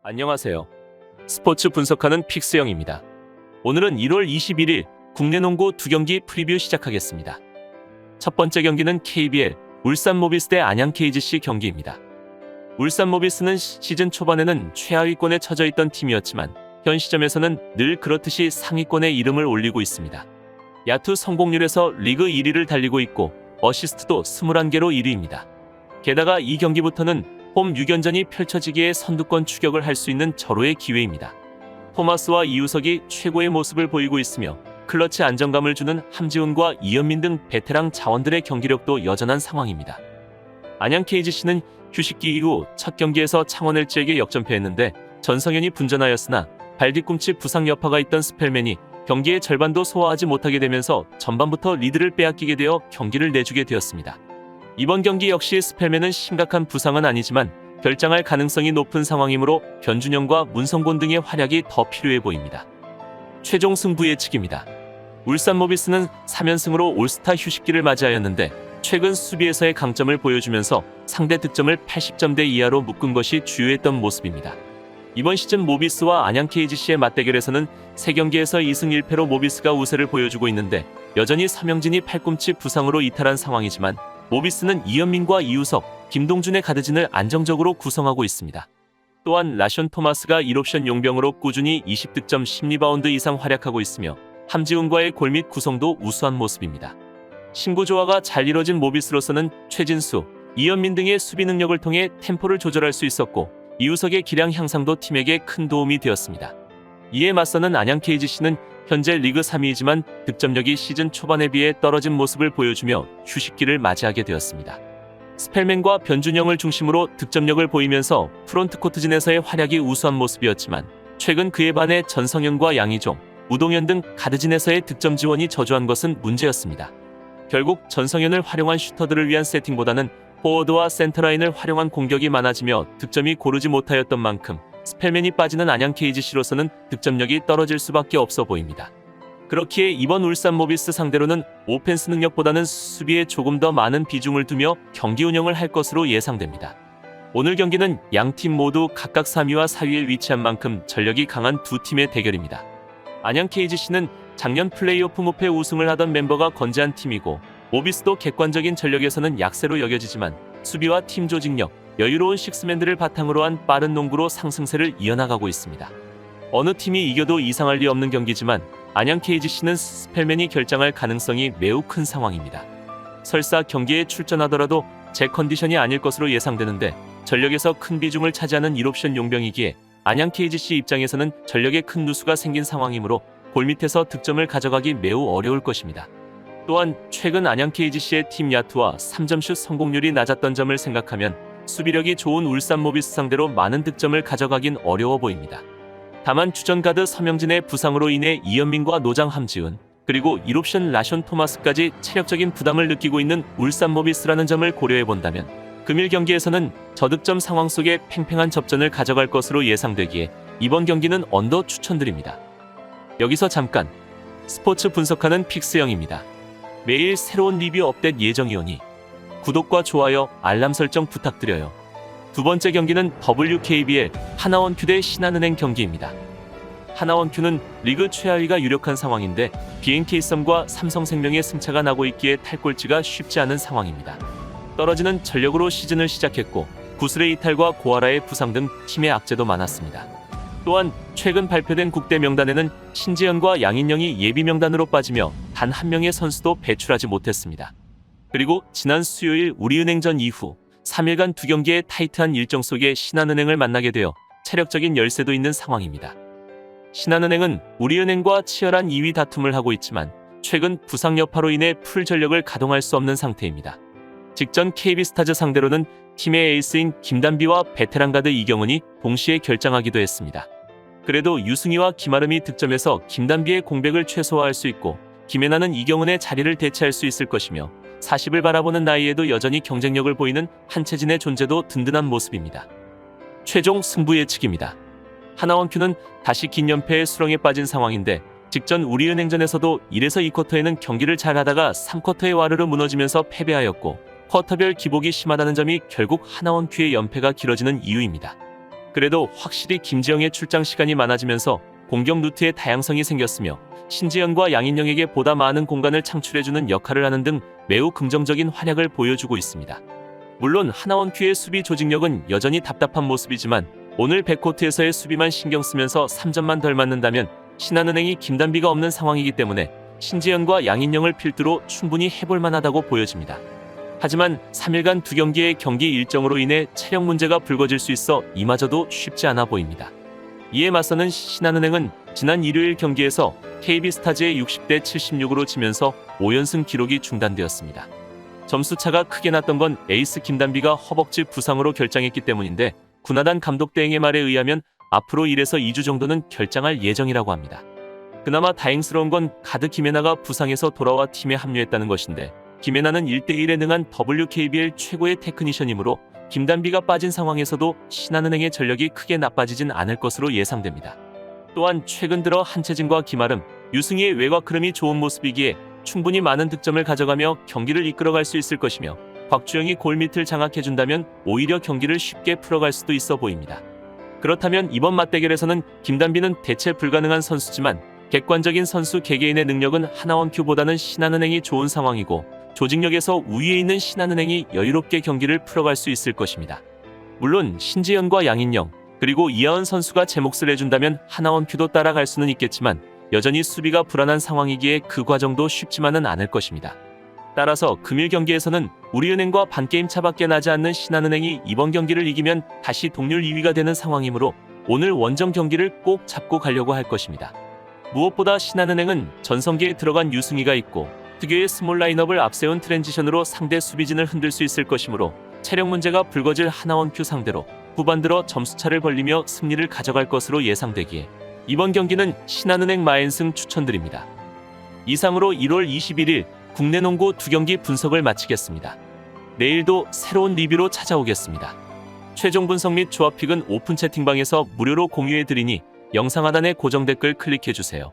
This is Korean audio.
안녕하세요. 스포츠 분석하는 픽스영입니다. 오늘은 1월 21일 국내 농구 2경기 프리뷰 시작하겠습니다. 첫 번째 경기는 KBL 울산 모비스 대 안양 KGC 경기입니다. 울산 모비스는 시즌 초반에는 최하위권에 처져 있던 팀이었지만 현 시점에서는 늘 그렇듯이 상위권에 이름을 올리고 있습니다. 야투 성공률에서 리그 1위를 달리고 있고 어시스트도 21개로 1위입니다. 게다가 이 경기부터는 홈 6연전이 펼쳐지기에 선두권 추격을 할 수 있는 절호의 기회입니다. 토마스와 이우석이 최고의 모습을 보이고 있으며 클러치 안정감을 주는 함지훈과 이현민 등 베테랑 자원들의 경기력도 여전한 상황입니다. 안양 KGC는 휴식기 이후 첫 경기에서 창원 LG에게 역전패했는데 전성현이 분전하였으나 발 뒤꿈치 부상 여파가 있던 스펠맨이 경기의 절반도 소화하지 못하게 되면서 전반부터 리드를 빼앗기게 되어 경기를 내주게 되었습니다. 이번 경기 역시 스펠맨은 심각한 부상은 아니지만 결장할 가능성이 높은 상황이므로 변준영과 문성곤 등의 활약이 더 필요해 보입니다. 최종 승부 예측입니다. 울산 모비스는 3연승으로 올스타 휴식기를 맞이하였는데 최근 수비에서의 강점을 보여주면서 상대 득점을 80점대 이하로 묶은 것이 주요했던 모습입니다. 이번 시즌 모비스와 안양 KGC의 맞대결에서는 3경기에서 2승 1패로 모비스가 우세를 보여주고 있는데 여전히 서명진이 팔꿈치 부상으로 이탈한 상황이지만 모비스는 이현민과 이우석, 김동준의 가드진을 안정적으로 구성하고 있습니다. 또한 라션 토마스가 1옵션 용병으로 꾸준히 20득점 10리바운드 이상 활약하고 있으며 함지훈과의 골 및 구성도 우수한 모습입니다. 신구 조화가 잘 이뤄진 모비스로서는 최진수, 이현민 등의 수비 능력을 통해 템포를 조절할 수 있었고 이우석의 기량 향상도 팀에게 큰 도움이 되었습니다. 이에 맞서는 안양 KGC는 현재 리그 3위이지만 득점력이 시즌 초반에 비해 떨어진 모습을 보여주며 휴식기를 맞이하게 되었습니다. 스펠맨과 변준영을 중심으로 득점력을 보이면서 프론트코트진에서의 활약이 우수한 모습이었지만 최근 그에 반해 전성현과 양희종, 우동현 등 가드진에서의 득점 지원이 저조한 것은 문제였습니다. 결국 전성현을 활용한 슈터들을 위한 세팅보다는 포워드와 센터라인을 활용한 공격이 많아지며 득점이 고르지 못하였던 만큼 스펠맨이 빠지는 안양 KGC로서는 득점력이 떨어질 수밖에 없어 보입니다. 그렇기에 이번 울산 모비스 상대로는 오펜스 능력보다는 수비에 조금 더 많은 비중을 두며 경기 운영을 할 것으로 예상됩니다. 오늘 경기는 양팀 모두 각각 3위와 4위에 위치한 만큼 전력이 강한 두 팀의 대결입니다. 안양 KGC는 작년 플레이오프 무패 우승을 하던 멤버가 건재한 팀이고 모비스도 객관적인 전력에서는 약세로 여겨지지만 수비와 팀 조직력, 여유로운 식스맨들을 바탕으로 한 빠른 농구로 상승세를 이어나가고 있습니다. 어느 팀이 이겨도 이상할 리 없는 경기지만 안양 KGC는 스펠맨이 결장할 가능성이 매우 큰 상황입니다. 설사 경기에 출전하더라도 제 컨디션이 아닐 것으로 예상되는데 전력에서 큰 비중을 차지하는 1옵션 용병이기에 안양 KGC 입장에서는 전력에 큰 누수가 생긴 상황이므로 골밑에서 득점을 가져가기 매우 어려울 것입니다. 또한 최근 안양 KGC의 팀 야투와 3점슛 성공률이 낮았던 점을 생각하면 수비력이 좋은 울산 모비스 상대로 많은 득점을 가져가긴 어려워 보입니다. 다만 주전 가드 서명진의 부상으로 인해 이현민과 노장 함지훈, 그리고 1옵션 라션 토마스까지 체력적인 부담을 느끼고 있는 울산 모비스라는 점을 고려해본다면 금일 경기에서는 저득점 상황 속에 팽팽한 접전을 가져갈 것으로 예상되기에 이번 경기는 언더 추천드립니다. 여기서 잠깐 스포츠 분석하는 픽스영입니다. 매일 새로운 리뷰 업데이트 예정이오니 구독과 좋아요, 알람 설정 부탁드려요. 두 번째 경기는 WKBL 하나원큐 대 신한은행 경기입니다. 하나원큐는 리그 최하위가 유력한 상황인데 BNK썸과 삼성생명의 승차가 나고 있기에 탈꼴찌가 쉽지 않은 상황입니다. 떨어지는 전력으로 시즌을 시작했고 구슬의 이탈과 고아라의 부상 등 팀의 악재도 많았습니다. 또한 최근 발표된 국대 명단에는 신지현과 양인영이 예비 명단으로 빠지며 단 한 명의 선수도 배출하지 못했습니다. 그리고 지난 수요일 우리은행전 이후 3일간 2경기의 타이트한 일정 속에 신한은행을 만나게 되어 체력적인 열세도 있는 상황입니다. 신한은행은 우리은행과 치열한 2위 다툼을 하고 있지만 최근 부상 여파로 인해 풀 전력을 가동할 수 없는 상태입니다. 직전 KB스타즈 상대로는 팀의 에이스인 김단비와 베테랑 가드 이경은이 동시에 결장하기도 했습니다. 그래도 유승희와 김아름이 득점해서 김단비의 공백을 최소화할 수 있고 김혜나는 이경은의 자리를 대체할 수 있을 것이며 40을 바라보는 나이에도 여전히 경쟁력을 보이는 한채진의 존재도 든든한 모습입니다. 최종 승부 예측입니다. 하나원큐는 다시 긴 연패의 수렁에 빠진 상황인데 직전 우리은행전에서도 1에서 2쿼터에는 경기를 잘하다가 3쿼터에 와르르 무너지면서 패배하였고 쿼터별 기복이 심하다는 점이 결국 하나원큐의 연패가 길어지는 이유입니다. 그래도 확실히 김지영의 출장 시간이 많아지면서 공격 루트에 다양성이 생겼으며 신지현과 양인영에게 보다 많은 공간을 창출해주는 역할을 하는 등 매우 긍정적인 활약을 보여주고 있습니다. 물론 하나원큐의 수비 조직력은 여전히 답답한 모습이지만 오늘 백코트에서의 수비만 신경 쓰면서 3점만 덜 맞는다면 신한은행이 김단비가 없는 상황이기 때문에 신지현과 양인영을 필두로 충분히 해볼 만하다고 보여집니다. 하지만 3일간 2경기의 경기 일정으로 인해 체력 문제가 불거질 수 있어 이마저도 쉽지 않아 보입니다. 이에 맞서는 신한은행은 지난 일요일 경기에서 KB스타즈에 60대 76으로 지면서 5연승 기록이 중단되었습니다. 점수차가 크게 났던 건 에이스 김단비가 허벅지 부상으로 결장했기 때문인데 구나단 감독 대행의 말에 의하면 앞으로 1에서 2주 정도는 결장할 예정이라고 합니다. 그나마 다행스러운 건 가드 김혜나가 부상에서 돌아와 팀에 합류했다는 것인데 김혜나는 1대1에 능한 WKBL 최고의 테크니션이므로 김단비가 빠진 상황에서도 신한은행의 전력이 크게 나빠지진 않을 것으로 예상됩니다. 또한 최근 들어 한채진과 김아름, 유승희의 외곽 흐름이 좋은 모습이기에 충분히 많은 득점을 가져가며 경기를 이끌어갈 수 있을 것이며 곽주영이 골밑을 장악해준다면 오히려 경기를 쉽게 풀어갈 수도 있어 보입니다. 그렇다면 이번 맞대결에서는 김단비는 대체 불가능한 선수지만 객관적인 선수 개개인의 능력은 하나원큐보다는 신한은행이 좋은 상황이고 조직력에서 우위에 있는 신한은행이 여유롭게 경기를 풀어갈 수 있을 것입니다. 물론 신지현과 양인영 그리고 이하은 선수가 제 몫을 해준다면 하나원큐도 따라갈 수는 있겠지만 여전히 수비가 불안한 상황이기에 그 과정도 쉽지만은 않을 것입니다. 따라서 금일 경기에서는 우리은행과 반게임 차밖에 나지 않는 신한은행이 이번 경기를 이기면 다시 동률 2위가 되는 상황이므로 오늘 원정 경기를 꼭 잡고 가려고 할 것입니다. 무엇보다 신한은행은 전성기에 들어간 유승희가 있고 특유의 스몰 라인업을 앞세운 트랜지션으로 상대 수비진을 흔들 수 있을 것이므로 체력 문제가 불거질 하나원큐 상대로 후반 들어 점수차를 벌리며 승리를 가져갈 것으로 예상되기에 이번 경기는 신한은행 마엔승 추천드립니다. 이상으로 1월 21일 국내 농구 2경기 분석을 마치겠습니다. 내일도 새로운 리뷰로 찾아오겠습니다. 최종 분석 및 조합픽은 오픈 채팅방에서 무료로 공유해드리니 영상 하단의 고정 댓글 클릭해주세요.